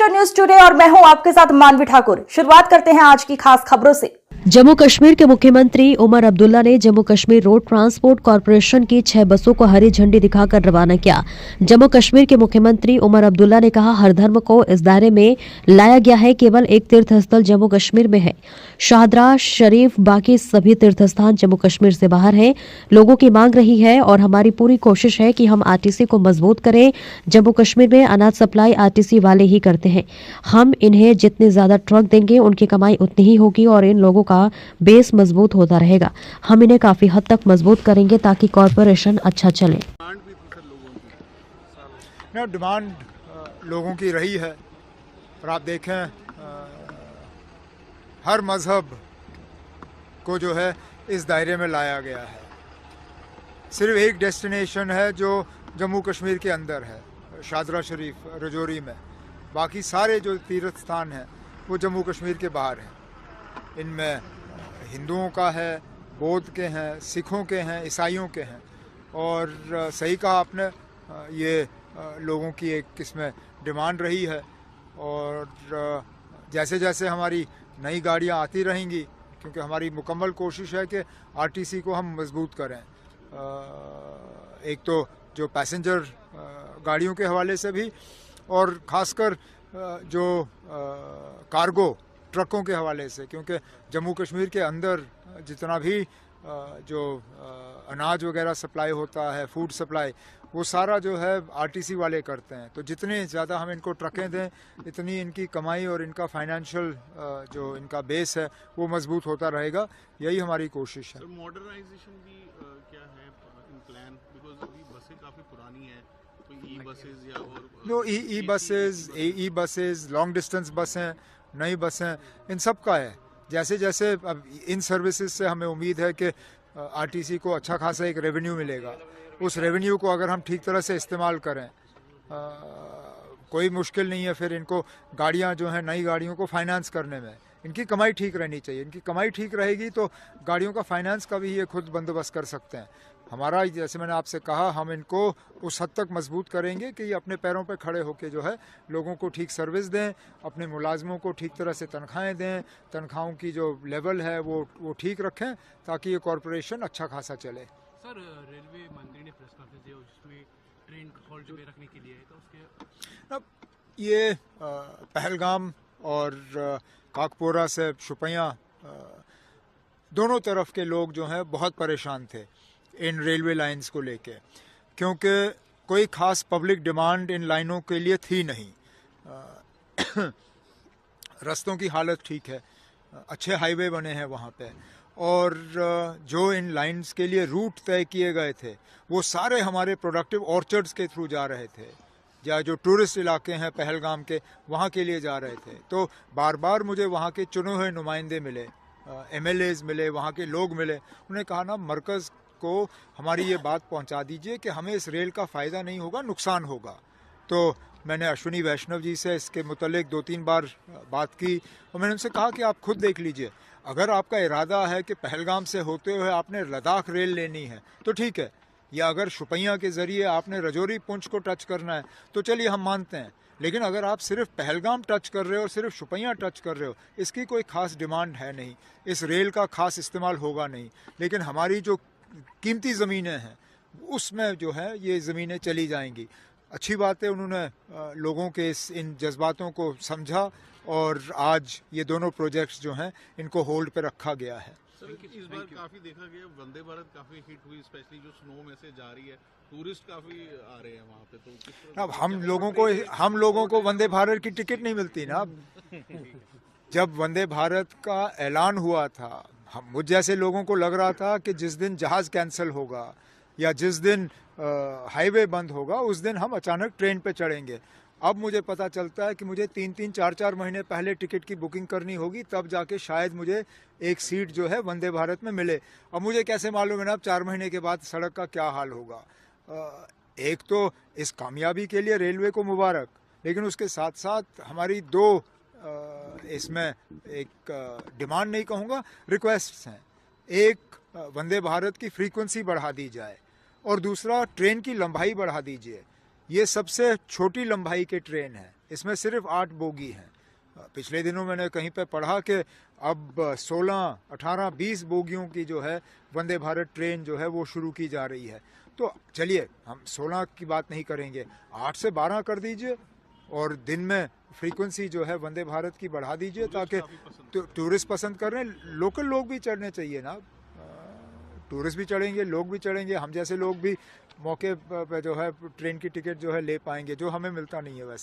Mister news today और मैं हूं आपके साथ मानवी ठाकुर। शुरुआत करते हैं आज की खास खबरों से। जम्मू कश्मीर के मुख्यमंत्री उमर अब्दुल्ला ने Jammu Kashmir road transport corporation की 6 बसों को हरी झंडी दिखाकर रवाना किया। जम्मू कश्मीर के मुख्यमंत्री उमर अब्दुल्ला ने कहा, हर धर्म को इस दायरे में लाया गया है। केवल एक तीर्थ स्थल जम्मू कश्मीर में है, शाहदरा शरीफ। बाकी सभी तीर्थ स्थान जम्मू कश्मीर से बाहर हैं। लोगों की मांग रही है और हमारी पूरी कोशिश है कि हम आरटीसी को मजबूत करें। जम्मू कश्मीर में अनाज सप्लाई आरटीसी वाले ही करते हैं। हम इन्हें जितने ज्यादा ट्रक देंगे उनकी कमाई उतनी ही होगी और इन लोगों का बेस मजबूत होता रहेगा। हम इन्हें काफी हद तक मजबूत करेंगे ताकि कॉरपोरेशन अच्छा चले। डिमांड लोगों की रही है और आप देखें हर मजहब को जो है इस दायरे में लाया गया है। सिर्फ एक डेस्टिनेशन है जो जम्मू कश्मीर के अंदर है, शाहदरा शरीफ रजौरी में। बाकी सारे जो तीर्थ स्थान हैं वो जम्मू कश्मीर के बाहर हैं। इनमें हिंदुओं का है, बौद्ध के हैं, सिखों के हैं, ईसाइयों के हैं। और सही कहा आपने, ये लोगों की एक किस्म डिमांड रही है। और जैसे जैसे हमारी नई गाड़ियां आती रहेंगी, क्योंकि हमारी मुकम्मल कोशिश है कि आरटीसी को हम मजबूत करें। एक तो जो पैसेंजर गाड़ियों के हवाले से भी और ख़ासकर जो कार्गो ट्रकों के हवाले से, क्योंकि जम्मू कश्मीर के अंदर जितना भी जो अनाज वगैरह सप्लाई होता है, फूड सप्लाई, वो सारा जो है आरटीसी वाले करते हैं। तो जितने ज़्यादा हम इनको ट्रकें दें, इतनी इनकी कमाई और इनका फाइनेंशियल जो इनका बेस है वो मजबूत होता रहेगा। यही हमारी कोशिश है। मॉडर्नाइजेशन भी क्या है इन प्लान, बिकॉज अभी बसें काफ़ी पुरानी हैं, तो ई बसेज या और जो ई बसेज लॉन्ग डिस्टेंस बसें, नई बसें, इन सब का है। जैसे जैसे अब इन सर्विसेज से हमें उम्मीद है कि आरटीसी को अच्छा खासा एक रेवेन्यू मिलेगा। उस रेवेन्यू को अगर हम ठीक तरह से इस्तेमाल करें, कोई मुश्किल नहीं है फिर इनको गाड़ियां जो हैं, नई गाड़ियों को फाइनेंस करने में। इनकी कमाई ठीक रहनी चाहिए। इनकी कमाई ठीक रहेगी तो गाड़ियों का फाइनेंस का भी ये खुद बंदोबस्त कर सकते हैं। हमारा, जैसे मैंने आपसे कहा, हम इनको उस हद तक मजबूत करेंगे कि ये अपने पैरों पर खड़े होकर जो है लोगों को ठीक सर्विस दें, अपने मुलाजमों को ठीक तरह से तनख्वाहें दें, तनख्वाहों की जो लेवल है वो ठीक रखें ताकि ये कॉरपोरेशन अच्छा खासा चले। सर, रेलवे मंत्री ने प्रेस कॉन्फ्रेंस दी जिसमें ट्रेन हॉल्ट पे रखने के लिए, तो उसके अब ये पहलगाम और काकपोरा से शुपैया दोनों तरफ के लोग जो हैं बहुत परेशान थे इन रेलवे लाइंस को लेके, क्योंकि कोई ख़ास पब्लिक डिमांड इन लाइनों के लिए थी नहीं। रास्तों की हालत ठीक है, अच्छे हाईवे बने हैं वहाँ पे, और जो इन लाइंस के लिए रूट तय किए गए थे वो सारे हमारे प्रोडक्टिव ऑर्चर्ड्स के थ्रू जा रहे थे, या जो टूरिस्ट इलाके हैं पहलगाम के, वहाँ के लिए जा रहे थे। तो बार बार मुझे वहाँ के चुने हुए नुमाइंदे मिले, MLAs मिले, वहाँ के लोग मिले। उन्होंने कहा ना, मरकज़ को हमारी ये बात पहुंचा दीजिए कि हमें इस रेल का फ़ायदा नहीं होगा, नुकसान होगा। तो मैंने अश्विनी वैष्णव जी से इसके मुतल्लिक 2-3 बार बात की और मैंने उनसे कहा कि आप खुद देख लीजिए, अगर आपका इरादा है कि पहलगाम से होते हुए आपने लद्दाख रेल लेनी है तो ठीक है, या अगर शुपैया के ज़रिए आपने रजौरी पुंछ को टच करना है तो चलिए हम मानते हैं। लेकिन अगर आप सिर्फ पहलगाम टच कर रहे हो और सिर्फ शुपैया टच कर रहे हो, इसकी कोई ख़ास डिमांड है नहीं, इस रेल का ख़ास इस्तेमाल होगा नहीं। लेकिन हमारी जो कीमती ज़मीनें हैं उसमें जो है ये ज़मीनें चली जाएंगी। अच्छी बात है, उन्होंने लोगों के इन जज्बातों को समझा और आज ये दोनों प्रोजेक्ट्स जो हैं इनको होल्ड पे रखा गया है। सर, इस बार काफ़ी देखा गया वंदे भारत काफ़ी हिट हुई, स्पेशली जो स्नो में से जा रही है, टूरिस्ट काफ़ी आ रहे हैं वहाँ पे। तो अब हम लोगों को वंदे भारत की टिकट नहीं मिलती ना। जब वंदे भारत का ऐलान हुआ था, मुझ जैसे लोगों को लग रहा था कि जिस दिन जहाज़ कैंसिल होगा या जिस दिन हाईवे बंद होगा उस दिन हम अचानक ट्रेन पे चढ़ेंगे। अब मुझे पता चलता है कि मुझे 3-3, 4-4 महीने पहले टिकट की बुकिंग करनी होगी, तब जाके शायद मुझे एक सीट जो है वंदे भारत में मिले। अब मुझे कैसे मालूम है ना अब 4 महीने के बाद सड़क का क्या हाल होगा। एक तो इस कामयाबी के लिए रेलवे को मुबारक, लेकिन उसके साथ साथ हमारी दो इसमें एक डिमांड नहीं कहूँगा, रिक्वेस्ट्स हैं। एक, वंदे भारत की फ्रीक्वेंसी बढ़ा दी जाए और दूसरा ट्रेन की लंबाई बढ़ा दीजिए। ये सबसे छोटी लंबाई के ट्रेन है, इसमें सिर्फ 8 बोगी हैं। पिछले दिनों मैंने कहीं पे पढ़ा कि अब 16, 18, 20 बोगियों की जो है वंदे भारत ट्रेन जो है वो शुरू की जा रही है। तो चलिए हम 16 की बात नहीं करेंगे, 8 से 12 कर दीजिए और दिन में फ्रीक्वेंसी जो है वंदे भारत की बढ़ा दीजिए ताकि टूरिस्ट पसंद कर रहे हैं। लोकल लोग भी चढ़ने चाहिए ना, टूरिस्ट भी चढ़ेंगे, लोग भी चढ़ेंगे, हम जैसे लोग भी मौके पे जो है ट्रेन की टिकट जो है ले पाएंगे, जो हमें मिलता नहीं है वैसे।